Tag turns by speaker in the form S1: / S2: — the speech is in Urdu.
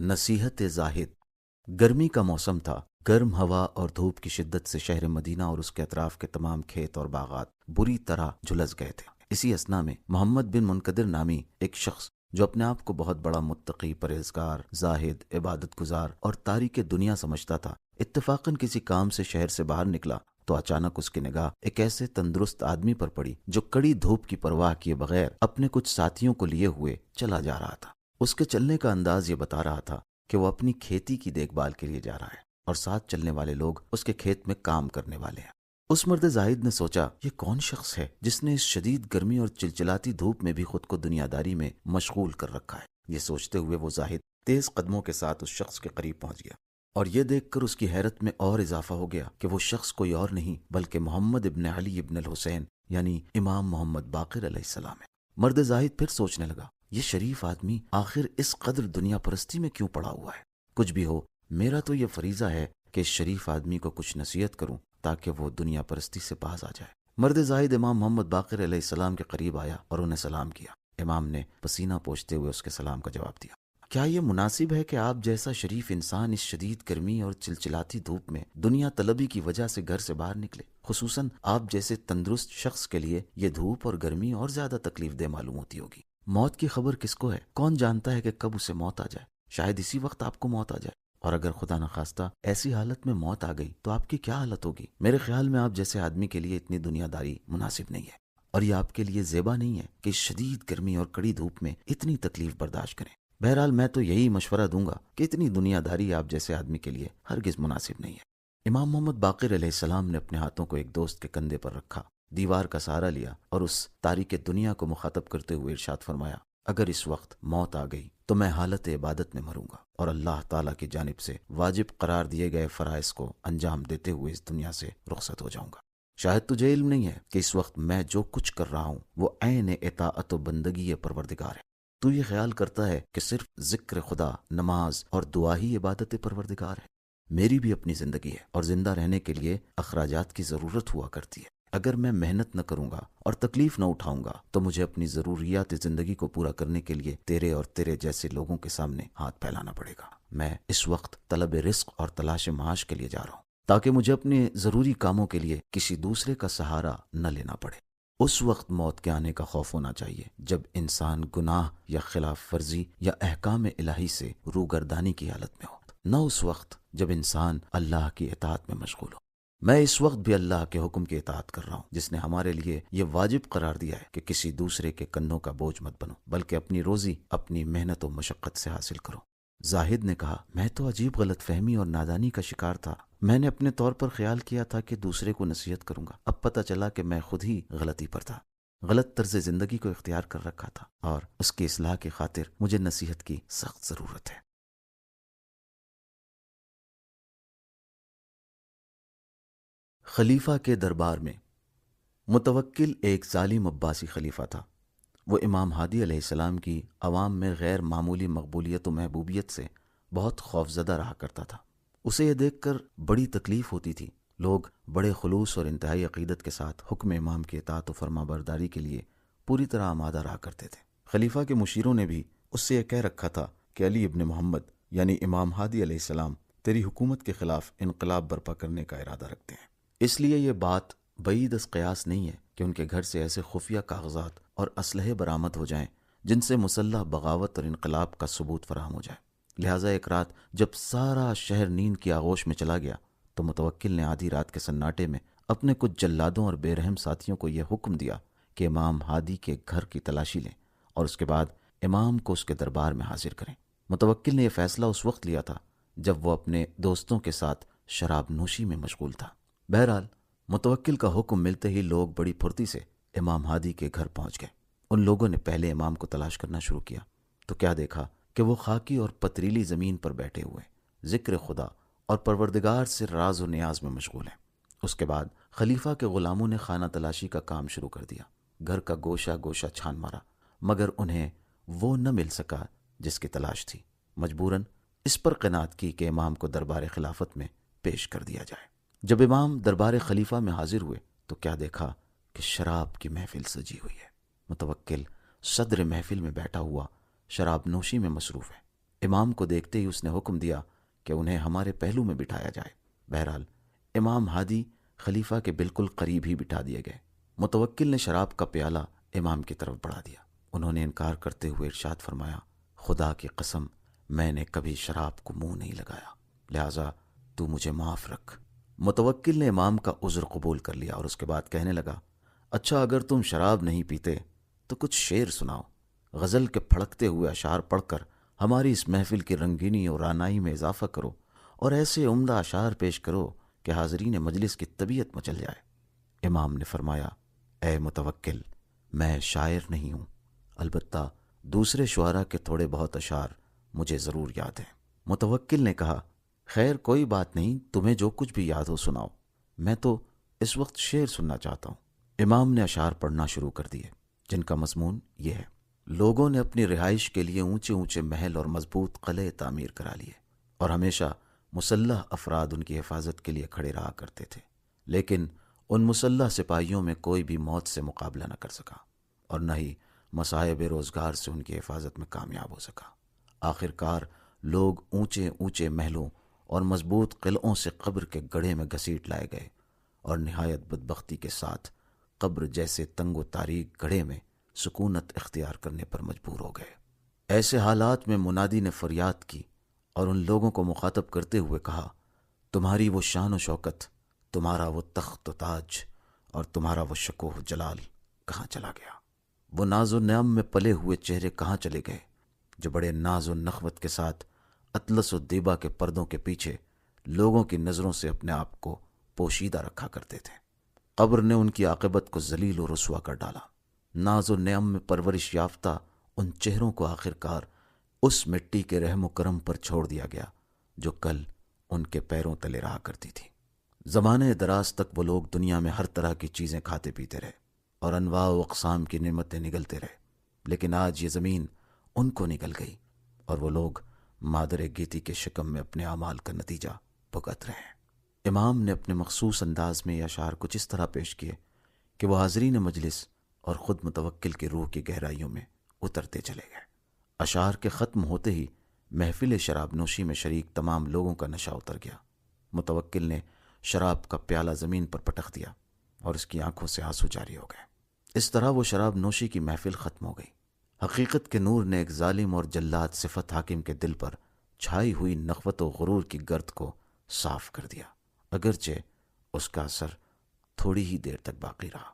S1: نصیحت زاہد۔ گرمی کا موسم تھا، گرم ہوا اور دھوپ کی شدت سے شہر مدینہ اور اس کے اطراف کے تمام کھیت اور باغات بری طرح جھلس گئے تھے۔ اسی اثنا میں محمد بن منقدر نامی ایک شخص جو اپنے آپ کو بہت بڑا متقی، پرہیزگار، زاہد، عبادت گزار اور تارک دنیا سمجھتا تھا، اتفاقاً کسی کام سے شہر سے باہر نکلا تو اچانک اس کی نگاہ ایک ایسے تندرست آدمی پر پڑی جو کڑی دھوپ کی پرواہ کیے بغیر اپنے کچھ ساتھیوں کو لیے ہوئے چلا جا رہا تھا۔ اس کے چلنے کا انداز یہ بتا رہا تھا کہ وہ اپنی کھیتی کی دیکھ بھال کے لیے جا رہا ہے اور ساتھ چلنے والے لوگ اس کے کھیت میں کام کرنے والے ہیں۔ اس مرد زاہد نے سوچا، یہ کون شخص ہے جس نے اس شدید گرمی اور چلچلاتی دھوپ میں بھی خود کو دنیا داری میں مشغول کر رکھا ہے۔ یہ سوچتے ہوئے وہ زاہد تیز قدموں کے ساتھ اس شخص کے قریب پہنچ گیا اور یہ دیکھ کر اس کی حیرت میں اور اضافہ ہو گیا کہ وہ شخص کوئی اور نہیں بلکہ محمد ابن علی ابن الحسین یعنی امام محمد باقر علیہ السلام ہے۔ مرد زاہد پھر سوچنے لگا، یہ شریف آدمی آخر اس قدر دنیا پرستی میں کیوں پڑا ہوا ہے؟ کچھ بھی ہو، میرا تو یہ فریضہ ہے کہ اس شریف آدمی کو کچھ نصیحت کروں تاکہ وہ دنیا پرستی سے باز آ جائے۔ مرد زاہد امام محمد باقر علیہ السلام کے قریب آیا اور انہیں سلام کیا۔ امام نے پسینہ پوچھتے ہوئے اس کے سلام کا جواب دیا۔ کیا یہ مناسب ہے کہ آپ جیسا شریف انسان اس شدید گرمی اور چلچلاتی دھوپ میں دنیا طلبی کی وجہ سے گھر سے باہر نکلے؟ خصوصاً آپ جیسے تندرست شخص کے لیے یہ دھوپ اور گرمی اور زیادہ تکلیف دہ معلوم ہوتی ہوگی۔ موت کی خبر کس کو ہے؟ کون جانتا ہے کہ کب اسے موت آ جائے؟ شاید اسی وقت آپ کو موت آ جائے، اور اگر خدا نخواستہ ایسی حالت میں موت آ گئی تو آپ کی کیا حالت ہوگی؟ میرے خیال میں آپ جیسے آدمی کے لیے اتنی دنیا داری مناسب نہیں ہے، اور یہ آپ کے لیے زیبا نہیں ہے کہ اس شدید گرمی اور کڑی دھوپ میں اتنی تکلیف برداشت کریں۔ بہرحال میں تو یہی مشورہ دوں گا کہ اتنی دنیا داری آپ جیسے آدمی کے لیے ہرگز مناسب نہیں ہے۔ امام محمد باقر علیہ السلام نے اپنے ہاتھوں کو ایک دوست کے کندھے پر رکھا، دیوار کا سہارا لیا اور اس تاریک دنیا کو مخاطب کرتے ہوئے ارشاد فرمایا، اگر اس وقت موت آ گئی تو میں حالت عبادت میں مروں گا اور اللہ تعالیٰ کی جانب سے واجب قرار دیے گئے فرائض کو انجام دیتے ہوئے اس دنیا سے رخصت ہو جاؤں گا۔ شاید تجھے علم نہیں ہے کہ اس وقت میں جو کچھ کر رہا ہوں وہ عین اطاعت و بندگی پروردگار ہے۔ تو یہ خیال کرتا ہے کہ صرف ذکر خدا، نماز اور دعا ہی عبادت پروردگار ہے؟ میری بھی اپنی زندگی ہے اور زندہ رہنے کے لیے اخراجات کی ضرورت ہوا کرتی ہے۔ اگر میں محنت نہ کروں گا اور تکلیف نہ اٹھاؤں گا تو مجھے اپنی ضروریات زندگی کو پورا کرنے کے لیے تیرے اور تیرے جیسے لوگوں کے سامنے ہاتھ پھیلانا پڑے گا۔ میں اس وقت طلب رزق اور تلاش معاش کے لیے جا رہا ہوں تاکہ مجھے اپنے ضروری کاموں کے لیے کسی دوسرے کا سہارا نہ لینا پڑے۔ اس وقت موت کے آنے کا خوف ہونا چاہیے جب انسان گناہ یا خلاف ورزی یا احکام الہی سے روگردانی کی حالت میں ہو، نہ اس وقت جب انسان اللہ کی اطاعت میں مشغول ہو۔ میں اس وقت بھی اللہ کے حکم کی اطاعت کر رہا ہوں جس نے ہمارے لیے یہ واجب قرار دیا ہے کہ کسی دوسرے کے کندھوں کا بوجھ مت بنو بلکہ اپنی روزی اپنی محنت و مشقت سے حاصل کرو۔ زاہد نے کہا، میں تو عجیب غلط فہمی اور نادانی کا شکار تھا۔ میں نے اپنے طور پر خیال کیا تھا کہ دوسرے کو نصیحت کروں گا، اب پتہ چلا کہ میں خود ہی غلطی پر تھا، غلط طرز زندگی کو اختیار کر رکھا تھا اور اس کی اصلاح کی خاطر مجھے نصیحت کی سخت ضرورت ہے۔ خلیفہ کے دربار میں متوکل ایک ظالم عباسی خلیفہ تھا۔ وہ امام ہادی علیہ السلام کی عوام میں غیر معمولی مقبولیت و محبوبیت سے بہت خوفزدہ رہا کرتا تھا۔ اسے یہ دیکھ کر بڑی تکلیف ہوتی تھی۔ لوگ بڑے خلوص اور انتہائی عقیدت کے ساتھ حکم امام کی اطاعت و فرما برداری کے لیے پوری طرح آمادہ رہا کرتے تھے۔ خلیفہ کے مشیروں نے بھی اس سے یہ کہہ رکھا تھا کہ علی ابن محمد یعنی امام ہادی علیہ السلام تیری حکومت کے خلاف انقلاب برپا کرنے کا ارادہ رکھتے ہیں، اس لیے یہ بات بعید از قیاس نہیں ہے کہ ان کے گھر سے ایسے خفیہ کاغذات اور اسلحے برآمد ہو جائیں جن سے مسلح بغاوت اور انقلاب کا ثبوت فراہم ہو جائے۔ لہٰذا ایک رات جب سارا شہر نیند کی آغوش میں چلا گیا تو متوکل نے آدھی رات کے سناٹے میں اپنے کچھ جلادوں اور بے رحم ساتھیوں کو یہ حکم دیا کہ امام ہادی کے گھر کی تلاشی لیں اور اس کے بعد امام کو اس کے دربار میں حاضر کریں۔ متوکل نے یہ فیصلہ اس وقت لیا تھا جب وہ اپنے دوستوں کے ساتھ شراب نوشی میں مشغول تھا۔ بہرحال متوکل کا حکم ملتے ہی لوگ بڑی پھرتی سے امام ہادی کے گھر پہنچ گئے۔ ان لوگوں نے پہلے امام کو تلاش کرنا شروع کیا تو کیا دیکھا کہ وہ خاکی اور پتریلی زمین پر بیٹھے ہوئے ذکر خدا اور پروردگار سے راز و نیاز میں مشغول ہیں۔ اس کے بعد خلیفہ کے غلاموں نے خانہ تلاشی کا کام شروع کر دیا۔ گھر کا گوشہ گوشہ چھان مارا مگر انہیں وہ نہ مل سکا جس کی تلاش تھی۔ مجبوراً اس پر قناعت کی کہ امام کو دربار خلافت میں پیش کر دیا جائے۔ جب امام دربار خلیفہ میں حاضر ہوئے تو کیا دیکھا کہ شراب کی محفل سجی ہوئی ہے۔ متوکل صدر محفل میں بیٹھا ہوا شراب نوشی میں مصروف ہے۔ امام کو دیکھتے ہی اس نے حکم دیا کہ انہیں ہمارے پہلو میں بٹھایا جائے۔ بہرحال امام ہادی خلیفہ کے بالکل قریب ہی بٹھا دیے گئے۔ متوکل نے شراب کا پیالہ امام کی طرف بڑھا دیا۔ انہوں نے انکار کرتے ہوئے ارشاد فرمایا، خدا کی قسم میں نے کبھی شراب کو منہ نہیں لگایا، لہٰذا تو مجھے معاف رکھ۔ متوکل نے امام کا عذر قبول کر لیا اور اس کے بعد کہنے لگا، اچھا اگر تم شراب نہیں پیتے تو کچھ شعر سناؤ، غزل کے پھڑکتے ہوئے اشعار پڑھ کر ہماری اس محفل کی رنگینی اور رعنائی میں اضافہ کرو، اور ایسے عمدہ اشعار پیش کرو کہ حاضرین مجلس کی طبیعت مچل جائے۔ امام نے فرمایا، اے متوکل، میں شاعر نہیں ہوں، البتہ دوسرے شعراء کے تھوڑے بہت اشعار مجھے ضرور یاد ہیں۔ متوکل نے کہا، خیر کوئی بات نہیں، تمہیں جو کچھ بھی یاد ہو سناؤ، میں تو اس وقت شعر سننا چاہتا ہوں۔ امام نے اشعار پڑھنا شروع کر دیے، جن کا مضمون یہ ہے، لوگوں نے اپنی رہائش کے لیے اونچے اونچے محل اور مضبوط قلعے تعمیر کرا لیے، اور ہمیشہ مسلح افراد ان کی حفاظت کے لیے کھڑے رہا کرتے تھے، لیکن ان مسلح سپاہیوں میں کوئی بھی موت سے مقابلہ نہ کر سکا، اور نہ ہی مصائب روزگار سے ان کی حفاظت میں کامیاب ہو سکا۔ آخر کار لوگ اونچے اونچے محلوں اور مضبوط قلعوں سے قبر کے گڑھے میں گھسیٹ لائے گئے، اور نہایت بدبختی کے ساتھ قبر جیسے تنگ و تاریک گڑھے میں سکونت اختیار کرنے پر مجبور ہو گئے۔ ایسے حالات میں منادی نے فریاد کی اور ان لوگوں کو مخاطب کرتے ہوئے کہا، تمہاری وہ شان و شوکت، تمہارا وہ تخت و تاج، اور تمہارا وہ شکوہ و جلال کہاں چلا گیا؟ وہ ناز و نعم میں پلے ہوئے چہرے کہاں چلے گئے جو بڑے ناز و نخوت کے ساتھ اطلس و دیبا کے پردوں کے پیچھے لوگوں کی نظروں سے اپنے آپ کو پوشیدہ رکھا کرتے تھے؟ قبر نے ان کی عاقبت کو ذلیل و رسوا کر ڈالا۔ ناز و نعم میں پرورش یافتہ ان چہروں کو آخر کار اس مٹی کے رحم و کرم پر چھوڑ دیا گیا جو کل ان کے پیروں تلے رہا کرتی تھی۔ زمانے دراز تک وہ لوگ دنیا میں ہر طرح کی چیزیں کھاتے پیتے رہے اور انواع و اقسام کی نعمتیں نگلتے رہے، لیکن آج یہ زمین ان کو نگل گئی اور وہ لوگ مادر گیتی کے شکم میں اپنے اعمال کا نتیجہ بھگت رہے ہیں۔ امام نے اپنے مخصوص انداز میں یہ اشعار کچھ اس طرح پیش کیے کہ وہ حاضرین مجلس اور خود متوکل کی روح کی گہرائیوں میں اترتے چلے گئے۔ اشعار کے ختم ہوتے ہی محفل شراب نوشی میں شریک تمام لوگوں کا نشہ اتر گیا۔ متوکل نے شراب کا پیالہ زمین پر پٹخ دیا اور اس کی آنکھوں سے آنسو جاری ہو گئے۔ اس طرح وہ شراب نوشی کی محفل ختم ہو گئی۔ حقیقت کے نور نے ایک ظالم اور جلاد صفت حاکم کے دل پر چھائی ہوئی نخوت و غرور کی گرد کو صاف کر دیا، اگرچہ اس کا اثر تھوڑی ہی دیر تک باقی رہا۔